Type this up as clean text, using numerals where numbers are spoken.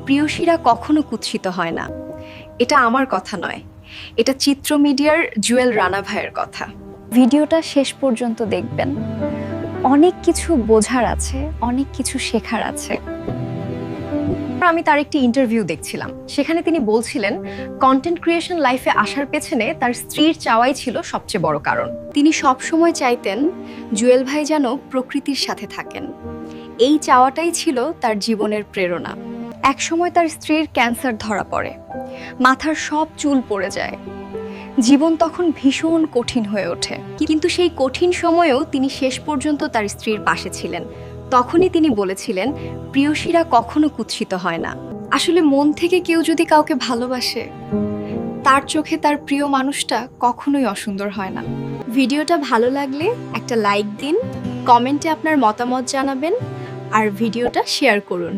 প্রিয়সীরা কখনো কুৎসিত হয় না। এটা আমার কথা নয়, এটা চিত্র মিডিয়ার জুয়েল রানা ভাইয়ের কথা। ভিডিওটা শেষ পর্যন্ত দেখবেন, অনেক কিছু বোঝার আছে, অনেক কিছু শেখার আছে। আমি তার একটি ইন্টারভিউ দেখছিলাম, সেখানে তিনি বলছিলেন কন্টেন্ট ক্রিয়েশন লাইফে আসার পেছনে তার স্ত্রীর চাওয়াই ছিল সবচেয়ে বড় কারণ। তিনি সব সময় চাইতেন জুয়েল ভাই যেন প্রকৃতির সাথে থাকেন। এই চাওয়াটাই ছিল তার জীবনের প্রেরণা। একসময় তার স্ত্রীর ক্যান্সার ধরা পড়ে, মাথার সব চুল পড়ে যায়। জীবন তখন ভীষণ কঠিন হয়ে ওঠে, কিন্তু সেই কঠিন সময়েও তিনি শেষ পর্যন্ত তার স্ত্রীর পাশে ছিলেন। তখনই তিনি বলেছিলেন, প্রিয়সীরা কখনো কুৎসিত হয় না। আসলে মন থেকে কেউ যদি কাউকে ভালোবাসে, তার চোখে তার প্রিয় মানুষটা কখনোই অসুন্দর হয় না। ভিডিওটা ভালো লাগলে একটা লাইক দিন, কমেন্টে আপনার মতামত জানাবেন আর ভিডিওটা শেয়ার করুন।